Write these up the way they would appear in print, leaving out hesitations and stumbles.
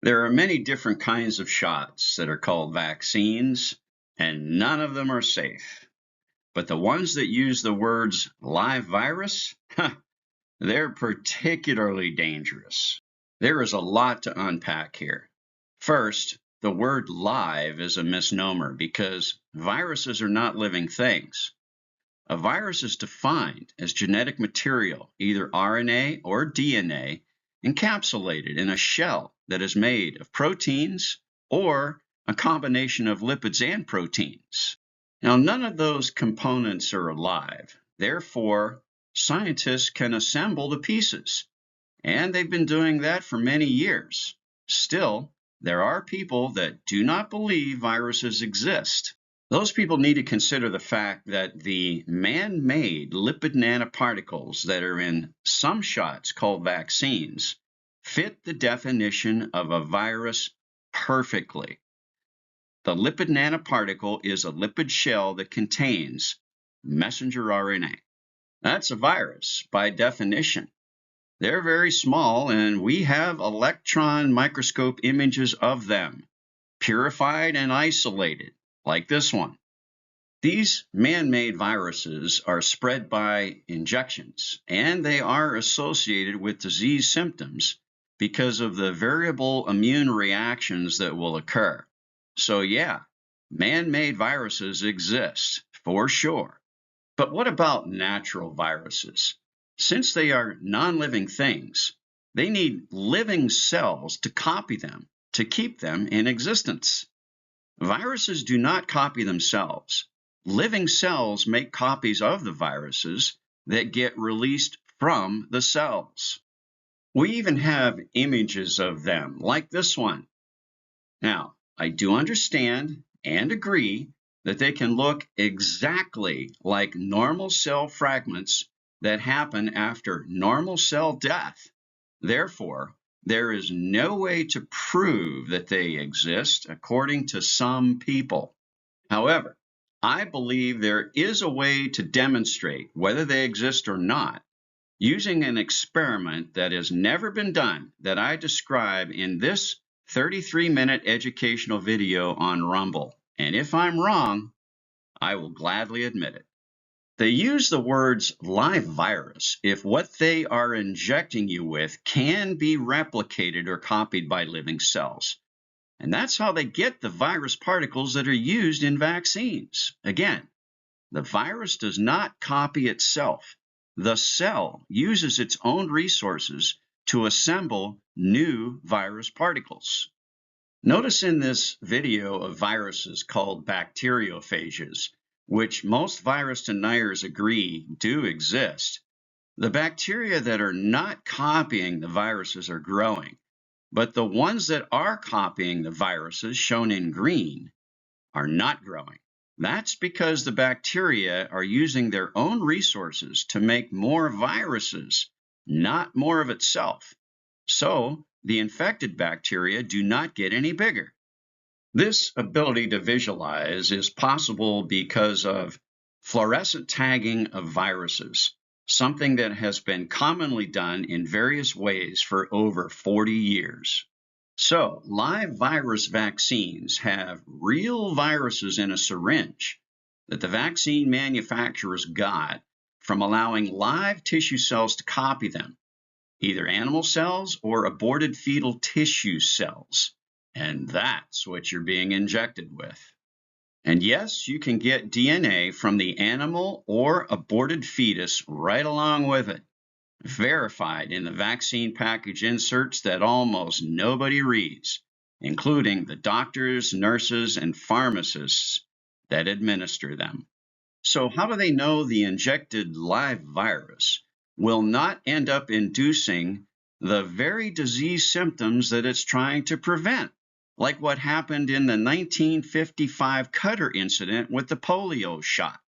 There are many different kinds of shots that are called vaccines, and none of them are safe. But the ones that use the words live virus, they're particularly dangerous. There is a lot to unpack here. First, the word live is a misnomer because viruses are not living things. A virus is defined as genetic material, either RNA or DNA, encapsulated in a shell that is made of proteins or a combination of lipids and proteins. Now, none of those components are alive. Therefore, scientists can assemble the pieces, and they've been doing that for many years. Still, there are people that do not believe viruses exist. Those people need to consider the fact that the man-made lipid nanoparticles that are in some shots called vaccines fit the definition of a virus perfectly. The lipid nanoparticle is a lipid shell that contains messenger RNA. That's a virus by definition. They're very small, and we have electron microscope images of them, purified and isolated, like this one. These man-made viruses are spread by injections, and they are associated with disease symptoms because of the variable immune reactions that will occur. So yeah, man-made viruses exist, for sure. But what about natural viruses? Since they are non-living things, they need living cells to copy them, to keep them in existence. Viruses do not copy themselves. Living cells make copies of the viruses that get released from the cells. We even have images of them, like this one. Now, I do understand and agree that they can look exactly like normal cell fragments that happen after normal cell death. Therefore, there is no way to prove that they exist according to some people. However, I believe there is a way to demonstrate whether they exist or not using an experiment that has never been done that I describe in this 33-minute educational video on Rumble. And if I'm wrong, I will gladly admit it. They use the words live virus if what they are injecting you with can be replicated or copied by living cells. And that's how they get the virus particles that are used in vaccines. Again, the virus does not copy itself. The cell uses its own resources to assemble new virus particles. Notice in this video of viruses called bacteriophages, which most virus deniers agree do exist, the bacteria that are not copying the viruses are growing, but the ones that are copying the viruses, shown in green, are not growing. That's because the bacteria are using their own resources to make more viruses, not more of itself. So the infected bacteria do not get any bigger. This ability to visualize is possible because of fluorescent tagging of viruses, something that has been commonly done in various ways for over 40 years. So, live virus vaccines have real viruses in a syringe that the vaccine manufacturers got from allowing live tissue cells to copy them, either animal cells or aborted fetal tissue cells. And that's what you're being injected with. And yes, you can get DNA from the animal or aborted fetus right along with it, verified in the vaccine package inserts that almost nobody reads, including the doctors, nurses, and pharmacists that administer them. So how do they know the injected live virus will not end up inducing the very disease symptoms that it's trying to prevent, like what happened in the 1955 Cutter incident with the polio shot?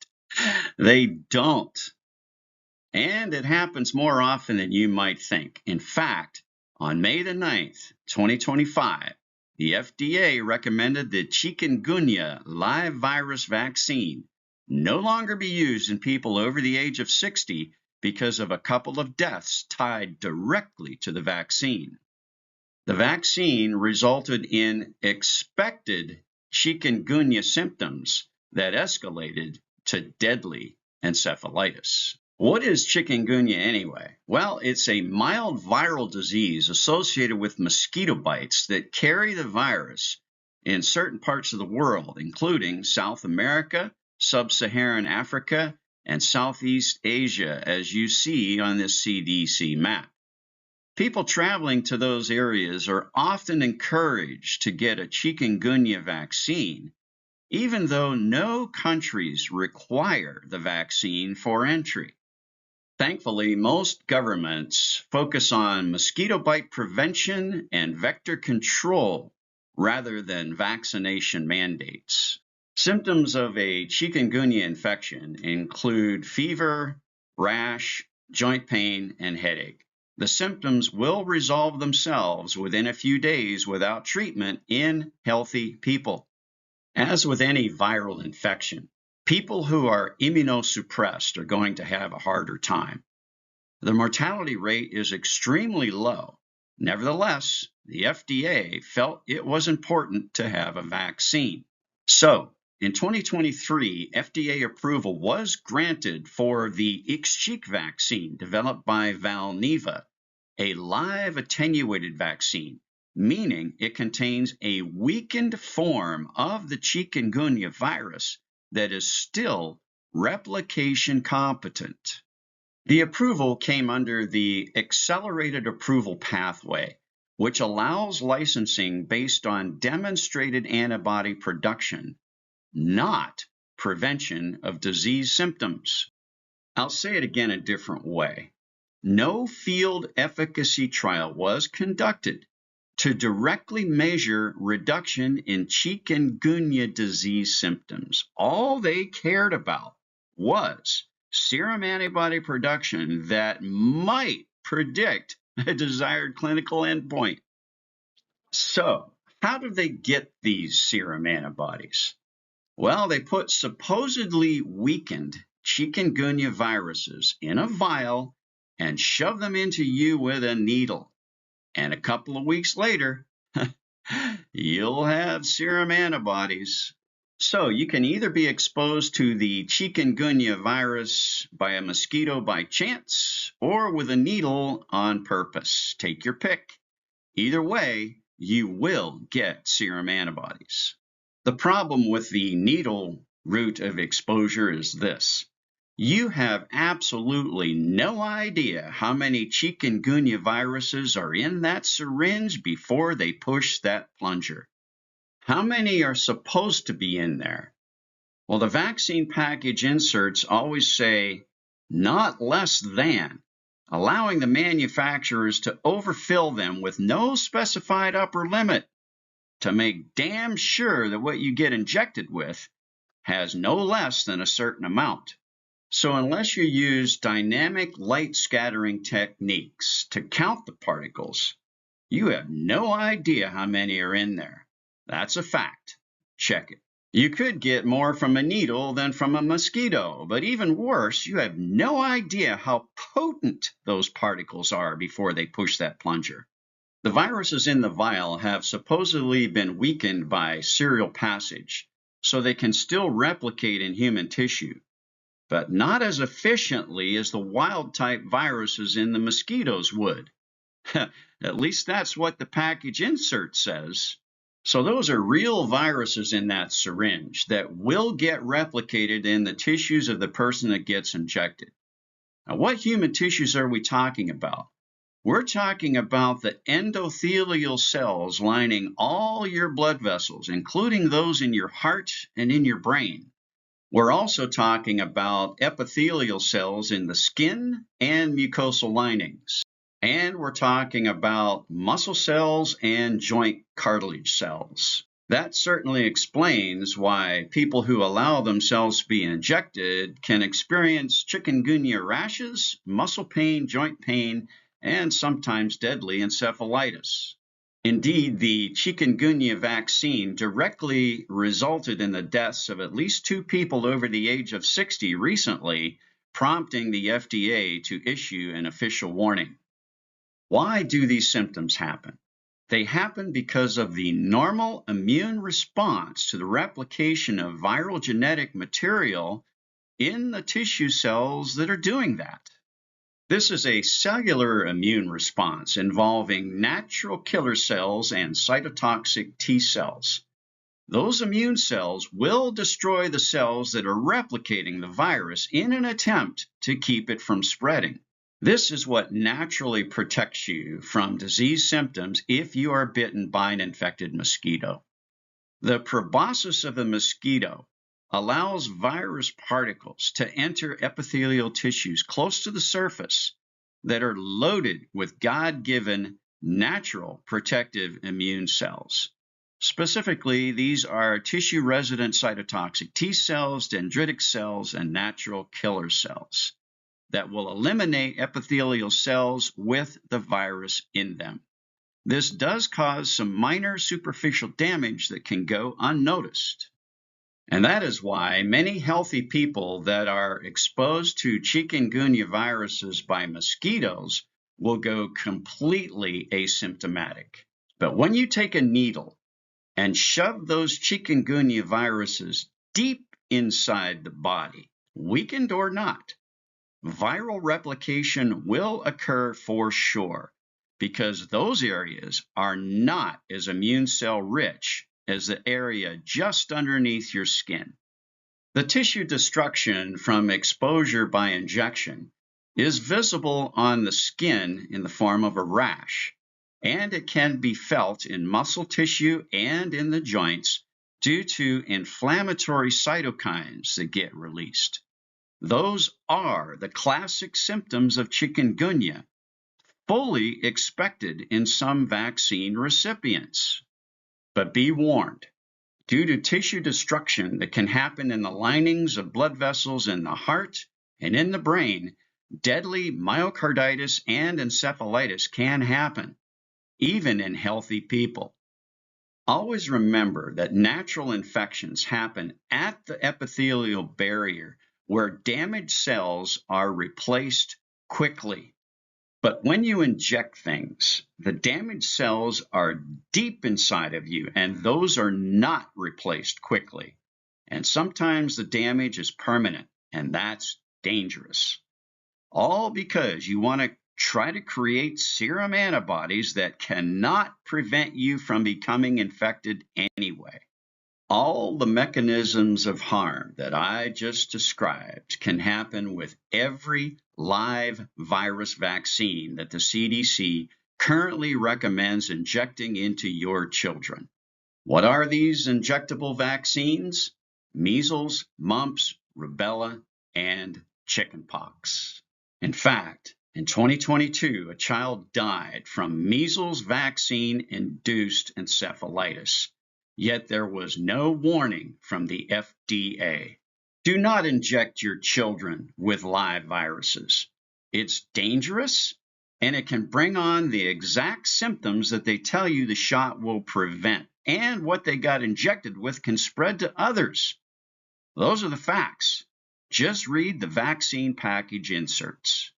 They don't. And it happens more often than you might think. In fact, on May the 9th, 2025, the FDA recommended the Chikungunya live virus vaccine no longer be used in people over the age of 60 because of a couple of deaths tied directly to the vaccine. The vaccine resulted in expected chikungunya symptoms that escalated to deadly encephalitis. What is chikungunya anyway? Well, it's a mild viral disease associated with mosquito bites that carry the virus in certain parts of the world, including South America, Sub-Saharan Africa, and Southeast Asia, as you see on this CDC map. People traveling to those areas are often encouraged to get a chikungunya vaccine, even though no countries require the vaccine for entry. Thankfully, most governments focus on mosquito bite prevention and vector control rather than vaccination mandates. Symptoms of a chikungunya infection include fever, rash, joint pain, and headache. The symptoms will resolve themselves within a few days without treatment in healthy people. As with any viral infection, people who are immunosuppressed are going to have a harder time. The mortality rate is extremely low. Nevertheless, the FDA felt it was important to have a vaccine. So, in 2023, FDA approval was granted for the IXCHIQ vaccine developed by Valneva, a live attenuated vaccine, meaning it contains a weakened form of the chikungunya virus that is still replication competent. The approval came under the accelerated approval pathway, which allows licensing based on demonstrated antibody production, not prevention of disease symptoms. I'll say it again a different way. No field efficacy trial was conducted to directly measure reduction in chikungunya disease symptoms. All they cared about was serum antibody production that might predict a desired clinical endpoint. So, how do they get these serum antibodies? Well, they put supposedly weakened chikungunya viruses in a vial and shove them into you with a needle. And a couple of weeks later, you'll have serum antibodies. So you can either be exposed to the chikungunya virus by a mosquito by chance or with a needle on purpose. Take your pick. Either way, you will get serum antibodies. The problem with the needle route of exposure is this. You have absolutely no idea how many chikungunya viruses are in that syringe before they push that plunger. How many are supposed to be in there? Well, the vaccine package inserts always say, not less than, allowing the manufacturers to overfill them with no specified upper limit to make damn sure that what you get injected with has no less than a certain amount. So unless you use dynamic light scattering techniques to count the particles, you have no idea how many are in there. That's a fact. Check it. You could get more from a needle than from a mosquito, but even worse, you have no idea how potent those particles are before they push that plunger. The viruses in the vial have supposedly been weakened by serial passage, so they can still replicate in human tissue, but not as efficiently as the wild-type viruses in the mosquitoes would. At least that's what the package insert says. So those are real viruses in that syringe that will get replicated in the tissues of the person that gets injected. Now, what human tissues are we talking about? We're talking about the endothelial cells lining all your blood vessels, including those in your heart and in your brain. We're also talking about epithelial cells in the skin and mucosal linings. And we're talking about muscle cells and joint cartilage cells. That certainly explains why people who allow themselves to be injected can experience chikungunya rashes, muscle pain, joint pain, and sometimes deadly encephalitis. Indeed, the chikungunya vaccine directly resulted in the deaths of at least 2 people over the age of 60 recently, prompting the FDA to issue an official warning. Why do these symptoms happen? They happen because of the normal immune response to the replication of viral genetic material in the tissue cells that are doing that. This is a cellular immune response involving natural killer cells and cytotoxic T cells. Those immune cells will destroy the cells that are replicating the virus in an attempt to keep it from spreading. This is what naturally protects you from disease symptoms if you are bitten by an infected mosquito. The proboscis of a mosquito allows virus particles to enter epithelial tissues close to the surface that are loaded with God-given natural protective immune cells. Specifically, these are tissue-resident cytotoxic T cells, dendritic cells, and natural killer cells that will eliminate epithelial cells with the virus in them. This does cause some minor superficial damage that can go unnoticed. And that is why many healthy people that are exposed to chikungunya viruses by mosquitoes will go completely asymptomatic. But when you take a needle and shove those chikungunya viruses deep inside the body, weakened or not, viral replication will occur for sure, because those areas are not as immune cell rich as the area just underneath your skin. The tissue destruction from exposure by injection is visible on the skin in the form of a rash, and it can be felt in muscle tissue and in the joints due to inflammatory cytokines that get released. Those are the classic symptoms of chikungunya, fully expected in some vaccine recipients. But be warned, due to tissue destruction that can happen in the linings of blood vessels in the heart and in the brain, deadly myocarditis and encephalitis can happen, even in healthy people. Always remember that natural infections happen at the epithelial barrier, where damaged cells are replaced quickly. But when you inject things, the damaged cells are deep inside of you, and those are not replaced quickly. And sometimes the damage is permanent, and that's dangerous. All because you want to try to create serum antibodies that cannot prevent you from becoming infected anyway. All the mechanisms of harm that I just described can happen with every live virus vaccine that the CDC currently recommends injecting into your children. What are these injectable vaccines? Measles, mumps, rubella, and chickenpox. In fact, in 2022, a child died from measles vaccine-induced encephalitis. Yet there was no warning from the FDA. Do not inject your children with live viruses. It's dangerous, and it can bring on the exact symptoms that they tell you the shot will prevent, and what they got injected with can spread to others. Those are the facts. Just read the vaccine package inserts.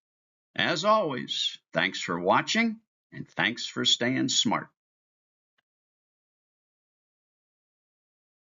As always, thanks for watching, and thanks for staying smart.